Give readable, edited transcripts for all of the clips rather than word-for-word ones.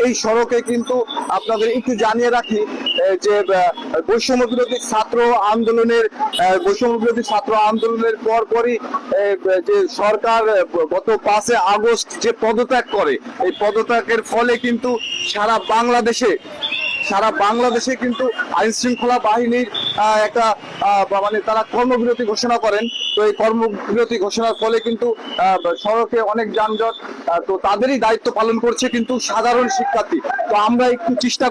এই সড়কে কিন্তু আপনাদের একটু জানিয়ে রাখি যে বৈষম্য বিরোধী ছাত্র আন্দোলনের পরপরই যে সরকার গত 5 আগস্ট যে পদত্যাগ করে, এই পদত্যাগের ফলে কিন্তু সারা বাংলাদেশে কিন্তু আইন শৃঙ্খলা বাহিনীর একটা মানে তারা কর্মবিরতি ঘোষণা করেন। তো এই কর্মবিরতি ঘোষণার ফলে কিন্তু সড়কে অনেক যানজট, তো তাদেরই দায়িত্ব পালন করছে কিন্তু সাধারণ শিক্ষার্থী। তো আমরা একটু চেষ্টা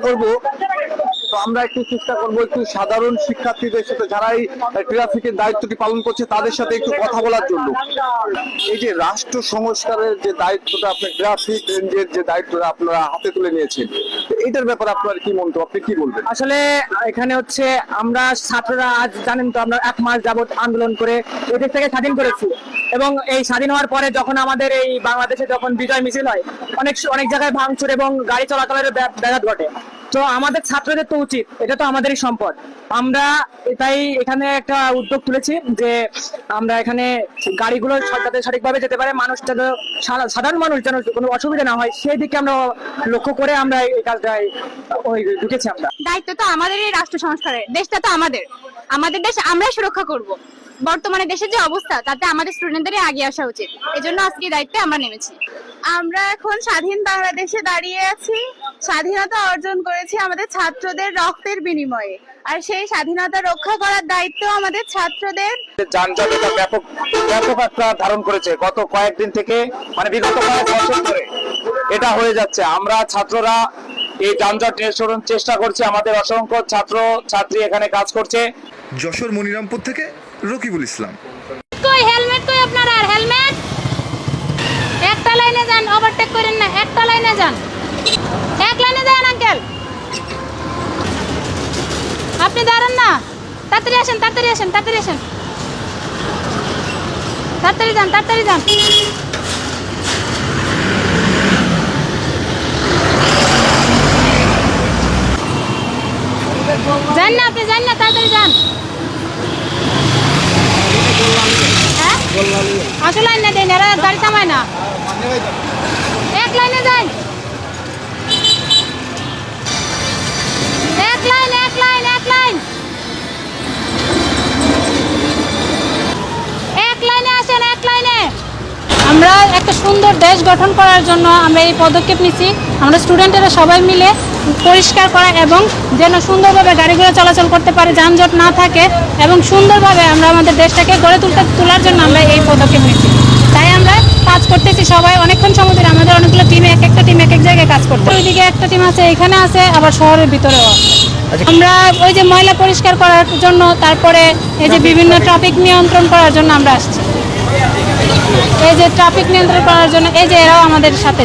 করব একটু সাধারণ শিক্ষার্থীদের সাথে, যারা এই ট্রাফিকের দায়িত্বটি পালন করছে, তাদের সাথে একটু কথা বলার জন্য। এই যে রাষ্ট্র সংস্কারের যে দায়িত্বটা, আপনি ট্রাফিক রেঞ্জের যে দায়িত্বটা আপনারা হাতে তুলে নিয়েছেন, এটার ব্যাপারে আপনার কি মন্তব্য, আপনি কি বলবেন? আসলে এখানে হচ্ছে আমরা ছাত্ররা আজ জানেন তো আমরা 1 মাস যাবত আন্দোলন করে এদের থেকে স্বাধীন করেছি, এবং এই স্বাধীন হওয়ার পরে যখন আমাদের এই বাংলাদেশে যখন বিজয় মিছিল হয়, অনেক জায়গায় ভাঙচুর এবং গাড়ি চলাচলের ব্যাঘাত ঘটে। তো আমাদের ছাত্রদের তো উচিত, এটা তো আমাদেরই সম্পদ। আমরা তাই এখানে একটা উদ্যোগ তুলেছি যে আমরা এখানে গাড়িগুলো যাতে সঠিকভাবে যেতে পারে, সাধারণ মানুষ যেন কোনো অসুবিধা না হয়, সেই দিকে আমরা লক্ষ্য করে আমরা এই কাজটাই ঢুকেছি। আমরা দায়িত্ব তো আমাদের এই রাষ্ট্র সংস্কারের, দেশটা তো আমাদের দেশ আমরাই সুরক্ষা করব। বর্তমানে দেশের যে অবস্থা, তাতে আমাদের স্টুডেন্টদের আগে আসা উচিত। এজন্য আজকে দায়িত্বে আমরা নেমেছি। আমরা এখন স্বাধীন বাংলাদেশে দাঁড়িয়ে আছি। স্বাধীনতা অর্জন করেছি আমাদের ছাত্রদের রক্তের বিনিময়ে, আর সেই স্বাধীনতা রক্ষা করার দায়িত্ব আমাদের ছাত্রদের। যানজটটা ব্যাপক একটা ধারণ করেছে গত কয়েকদিন থেকে, মানে বিগত কয়েক বছর ধরে এটা হয়ে যাচ্ছে। আমরা ছাত্ররা এই যানজট নিরসনের চেষ্টা করছি, আমাদের অসংখ্য ছাত্র ছাত্রী এখানে কাজ করছে। যশোর মনিরামপুর থেকে রকিবুল ইসলাম। কই হেলমেট কই আপনার? আর হেলমেট একটা লাইনে যান, ওভারটেক করেন না, একটা লাইনে যান, এক লাইনে যান। আঙ্কেল আপনি দাঁড়ান না, তাড়াতাড়ি আসেন, তাড়াতাড়ি আসেন, তাড়াতাড়ি আসেন, তাড়াতাড়ি যান, তাড়াতাড়ি যান। যান না, আপনি যান না, তাড়াতাড়ি যান। হ্যাঁ আসল লাইনে দেন, এরা গাড়ি থামায় না, এক লাইনে যান, এক লাইন, এক লাইন, এক লাইন, এক লাইনে আসেন, এক লাইনে। আমরা একটা সুন্দর দেশ গঠন করার জন্য আমরা এই পদক্ষেপ নিচ্ছি। আমরা স্টুডেন্টেরা সবাই মিলে পরিষ্কার করা এবং যেন সুন্দরভাবে গাড়িগুলো চলাচল করতে পারে, যানজট না থাকে, এবং সুন্দরভাবে আমরা আমাদের দেশটাকে গড়ে তোলার জন্য আমরা এই পদক্ষেপ নিচ্ছি। তাই আমরা কাজ করতেছি সবাই অনেকক্ষণ সময় ধরে। আমাদের অনেকগুলো টিমে, এক একটা টিম এক এক জায়গায় কাজ করতে। ওইদিকে একটা টিম আছে, এখানে আছে, আবার শহরের ভিতরেও আছে। আমরা ওই যে ময়লা পরিষ্কার করার জন্য, তারপরে এই যে বিভিন্ন ট্রাফিক নিয়ন্ত্রণ করার জন্য আমরা আসছি। এই যে ট্রাফিক নিয়ন্ত্রণ করার জন্য এই যে এরাও আমাদের সাথে।